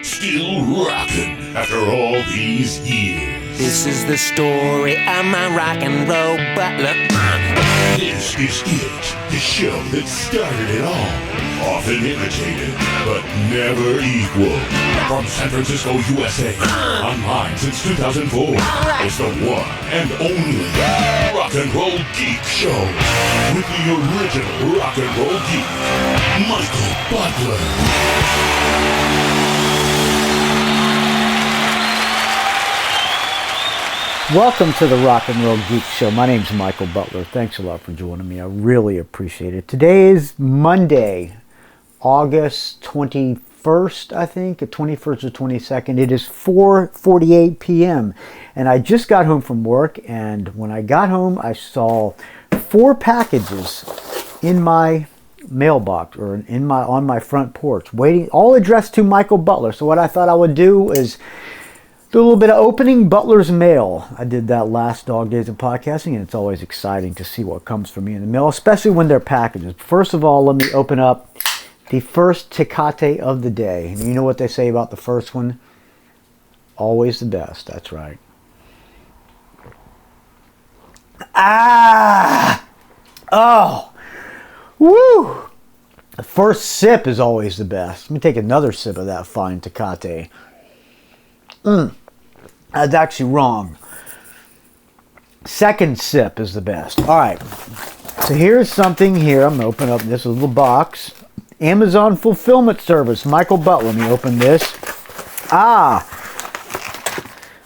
Still rocking after all these years. This is the story of my rock and roll butler. This is it, the show that started it all. Often imitated, but never equal. From San Francisco, USA, online since 2004. It's the one and only Rock and Roll Geek Show. With the original rock and roll geek, Michael Butler. Welcome to the Rock and Roll Geek Show. My name's Michael Butler. Thanks a lot for joining me. I really appreciate it. Today is Monday, August 21st, I think, 21st or 22nd. It is 4:48 p.m. and I just got home from work, and when I got home, I saw 4 packages in my mailbox or on my front porch, waiting, all addressed to Michael Butler. So what I thought I would do is do a little bit of opening Butler's mail. I did that last Dog Days of Podcasting, and it's always exciting to see what comes from me in the mail, especially when they're packages. First of all, let me open up the first Tecate of the day. And you know what they say about the first one? Always the best. That's right. Ah! Oh! Woo! The first sip is always the best. Let me take another sip of that fine Tecate. That's actually wrong. Second sip is the best. All right. So here's something here. I'm going to open up this little box. Amazon Fulfillment Service. Michael Butler. Let me open this.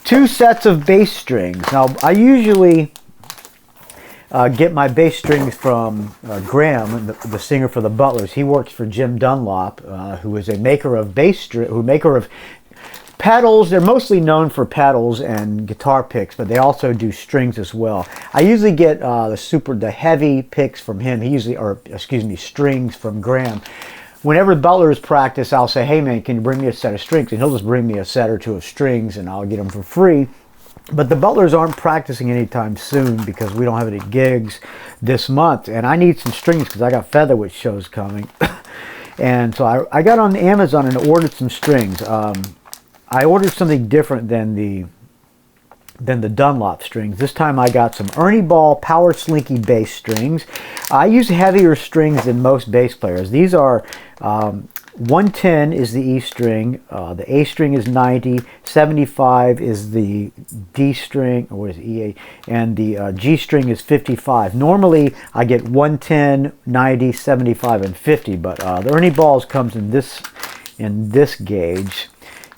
2 sets of bass strings. Now, I usually get my bass strings from Graham, the singer for the Butlers. He works for Jim Dunlop, who is a maker of pedals. They're mostly known for pedals and guitar picks, but they also do strings as well. I usually get the heavy picks from him. Strings from Graham. Whenever Butlers practice, I'll say, "Hey man, can you bring me a set of strings?" And he'll just bring me a set or 2 of strings, and I'll get them for free. But the Butlers aren't practicing anytime soon because we don't have any gigs this month, and I need some strings because I got Featherweight shows coming. And so I got on Amazon and ordered some strings. I ordered something different than the Dunlop strings. This time I got some Ernie Ball Power Slinky bass strings. I use heavier strings than most bass players. These are 110 is the E string, the A string is 90, 75 is the D string, or is it EA, and the G string is 55. Normally I get 110, 90, 75, and 50, but the Ernie Balls comes in this gauge.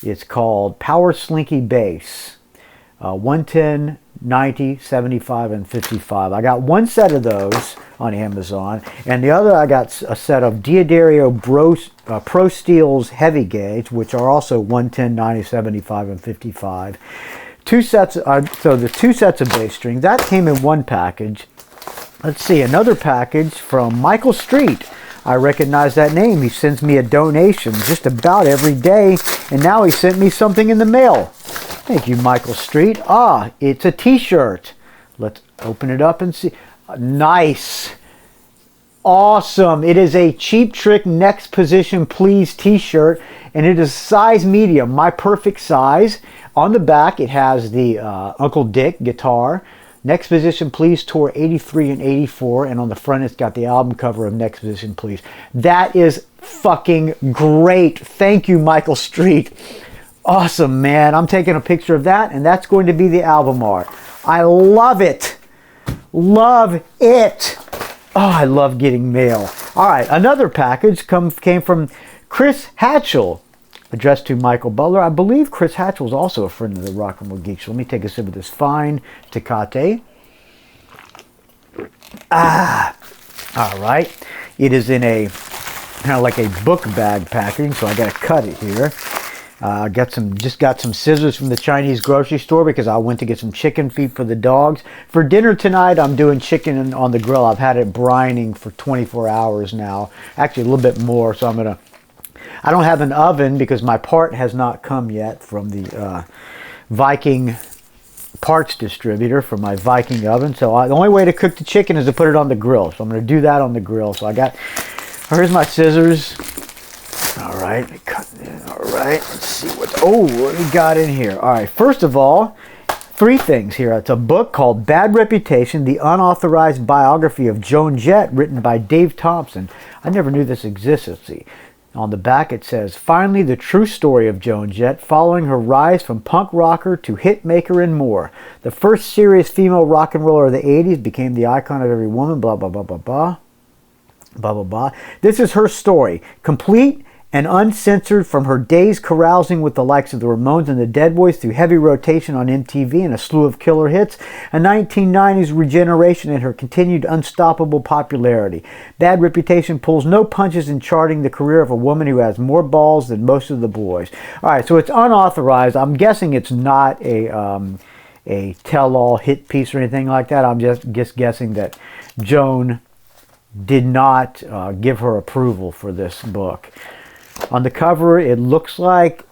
It's called Power Slinky Bass. 110, 90, 75, and 55. I got 1 set of those on Amazon. And the other, I got a set of Diodario Pro Steels Heavy Gauge, which are also 110, 90, 75, and 55. 2 sets, so the 2 sets of bass strings. That came in 1 package. Let's see, another package from Michael Street. I recognize that name. He sends me a donation just about every day, and now he sent me something in the mail. Thank you, Michael Street. It's a t-shirt. Let's open it up and see. Nice. Awesome. It is a Cheap Trick Next Position Please t-shirt, and it is size medium, my perfect size. On the back, it has the Uncle Dick guitar. Next Position Please Tour 83 and 84, and on the front it's got the album cover of Next Position Please. That is fucking great. Thank you, Michael Street. Awesome, man. I'm taking a picture of that, and that's going to be the album art. I love it. Love it. Oh, I love getting mail. All right, another package came from Chris Hatchell, addressed to Michael Butler. I believe Chris Hatchell is also a friend of the Rock and Roll Geek Show. Let me take a sip of this fine Tecate. All right. It is in a kind of like a book bag packaging, so I got to cut it here. Just got some scissors from the Chinese grocery store because I went to get some chicken feet for the dogs. For dinner tonight, I'm doing chicken on the grill. I've had it brining for 24 hours now. Actually, a little bit more, so I don't have an oven because my part has not come yet from the Viking parts distributor for my Viking oven. So the only way to cook the chicken is to put it on the grill. So I'm going to do that on the grill. So here's my scissors. All right, cut it. All right, let's see what we got in here. All right, first of all, 3 things here. It's a book called Bad Reputation, the unauthorized biography of Joan Jett, written by Dave Thompson. I never knew this existed. See, on the back it says, finally the true story of Joan Jett, following her rise from punk rocker to hit maker and more. The first serious female rock and roller of the 80s, became the icon of every woman, blah, blah, blah, blah, blah. Blah, blah, blah. This is her story, complete and uncensored, from her days carousing with the likes of the Ramones and the Dead Boys through heavy rotation on MTV and a slew of killer hits, a 1990s regeneration, and her continued unstoppable popularity. Bad Reputation pulls no punches in charting the career of a woman who has more balls than most of the boys. All right, so it's unauthorized. I'm guessing it's not a tell-all hit piece or anything like that. I'm just guessing that Joan did not give her approval for this book. On the cover, it looks like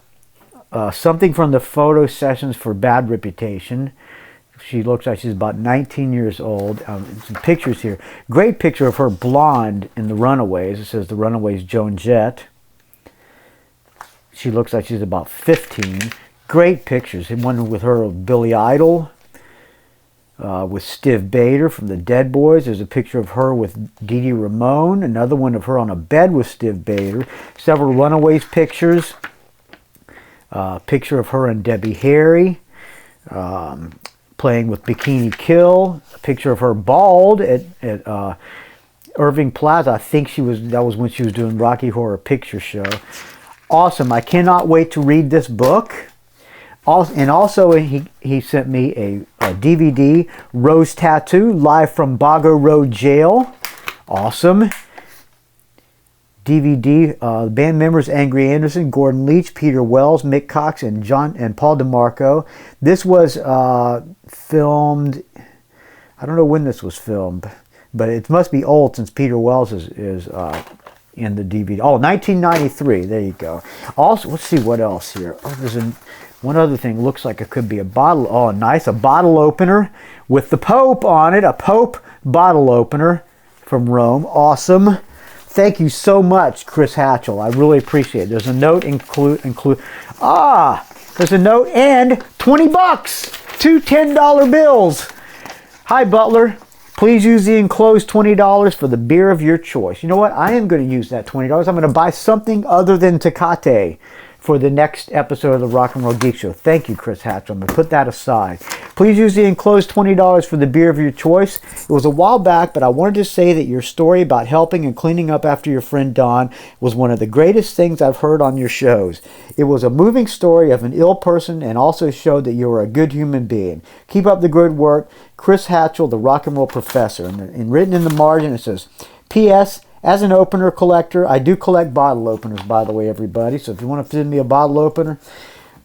something from the photo sessions for Bad Reputation. She looks like she's about 19 years old. Some pictures here. Great picture of her blonde in The Runaways. It says The Runaways Joan Jett. She looks like she's about 15. Great pictures. One with her of Billy Idol. With Steve Bader from the Dead Boys. There's a picture of her with Dee Dee Ramone. Another one of her on a bed with Steve Bader. Several Runaways pictures. Picture of her and Debbie Harry playing with Bikini Kill. A picture of her bald at Irving Plaza. I think that was when she was doing Rocky Horror Picture Show. Awesome. I cannot wait to read this book. Also, he sent me a DVD, Rose Tattoo, live from Bago Road Jail. Awesome. DVD, band members Angry Anderson, Gordon Leach, Peter Wells, Mick Cox, and Paul DeMarco. This was filmed, I don't know when this was filmed, but it must be old since Peter Wells is in the DVD. Oh, 1993, there you go. Also, let's see what else here. Oh, there's one other thing. Looks like it could be a bottle. Oh, nice. A bottle opener with the Pope on it. A Pope bottle opener from Rome. Awesome. Thank you so much, Chris Hatchell. I really appreciate it. There's a note there's a note and 20 bucks. 2 $10 bills. Hi, Butler. Please use the enclosed $20 for the beer of your choice. You know what? I am going to use that $20. I'm going to buy something other than Tecate for the next episode of the Rock and Roll Geek Show. Thank you, Chris Hatch. I'm going to put that aside. Please use the enclosed $20 for the beer of your choice. It was a while back, but I wanted to say that your story about helping and cleaning up after your friend Don was one of the greatest things I've heard on your shows. It was a moving story of an ill person and also showed that you are a good human being. Keep up the good work. Chris Hatchell, the Rock and Roll Professor. And written in the margin, it says, P.S. As an opener collector, I do collect bottle openers, by the way, everybody. So if you want to send me a bottle opener,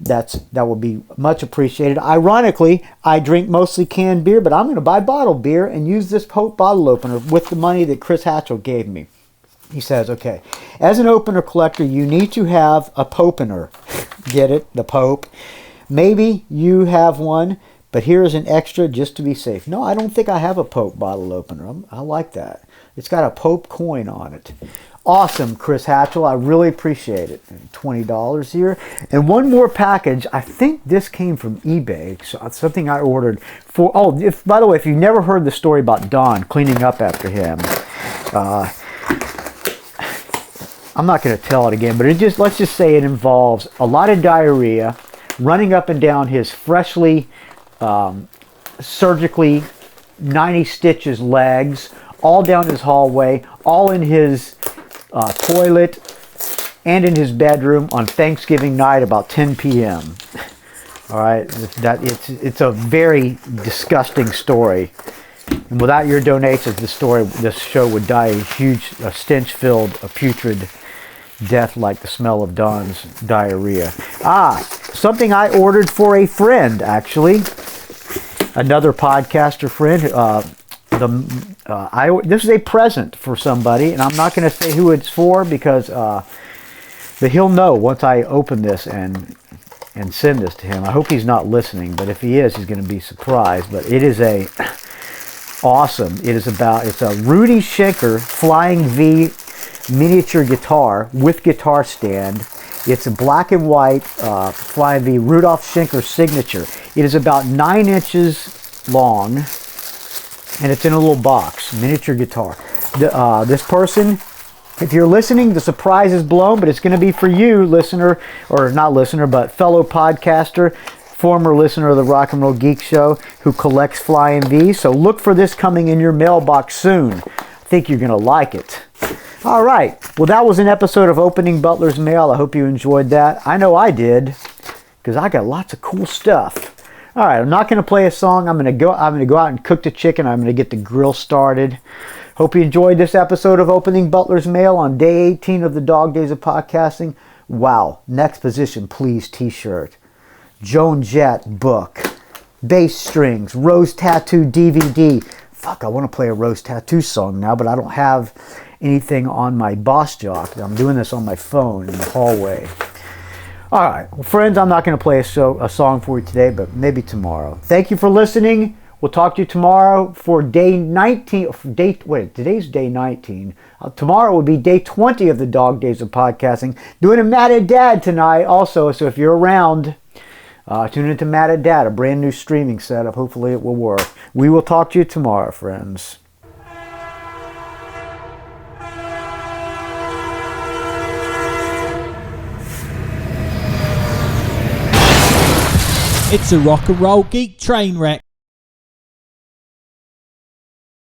that will be much appreciated. Ironically, I drink mostly canned beer, but I'm going to buy bottled beer and use this Pope bottle opener with the money that Chris Hatchell gave me. He says, okay, as an opener collector, you need to have a Popener. Get it? The Pope. Maybe you have one, but here is an extra just to be safe. No, I don't think I have a Pope bottle opener. I like that. It's got a Pope coin on it. Awesome, Chris Hatchell. I really appreciate it. $20 here. And one more package. I think this came from eBay. So it's something I ordered for... Oh, by the way, if you've never heard the story about Don cleaning up after him, I'm not going to tell it again, but let's just say it involves a lot of diarrhea, running up and down his freshly, surgically 90 stitches legs, all down his hallway, all in his toilet and in his bedroom on Thanksgiving night about 10 p.m. All right, it's a very disgusting story, and without your donations, this show would die a huge, stench-filled, putrid death like the smell of Don's diarrhea. Something I ordered for a friend, actually, another podcaster friend. This is a present for somebody, and I'm not going to say who it's for because but he'll know once I open this and send this to him. I hope he's not listening, but if he is, he's going to be surprised. But it is awesome. It's a Rudy Schenker Flying V miniature guitar with guitar stand. It's a black and white Flying V Rudolph Schenker signature. It is about 9 inches long, and it's in a little box, miniature guitar. This person, if you're listening, the surprise is blown, but it's going to be for you, listener, or not listener, but fellow podcaster, former listener of the Rock and Roll Geek Show who collects Flying V. So look for this coming in your mailbox soon. I think you're going to like it. All right. Well, that was an episode of Opening Butler's Mail. I hope you enjoyed that. I know I did, because I got lots of cool stuff. All right. I'm not going to play a song. I'm going to go out and cook the chicken. I'm going to get the grill started. Hope you enjoyed this episode of Opening Butler's Mail on day 18 of the Dog Days of Podcasting. Wow. Next Position, Please t-shirt. Joan Jett book. Bass strings. Rose Tattoo DVD. Fuck, I want to play a Rose Tattoo song now, but I don't have anything on my Boss Jock. I'm doing this on my phone in the hallway. All right. Well, friends, I'm not going to play a song for you today, but maybe tomorrow. Thank you for listening. We'll talk to you tomorrow for day 19. Today's day 19. Tomorrow will be day 20 of the Dog Days of Podcasting. Doing a Mad at Dad tonight also, so if you're around, tune into Mad at Dad, a brand new streaming setup. Hopefully it will work. We will talk to you tomorrow, friends. It's a rock and roll geek train wreck.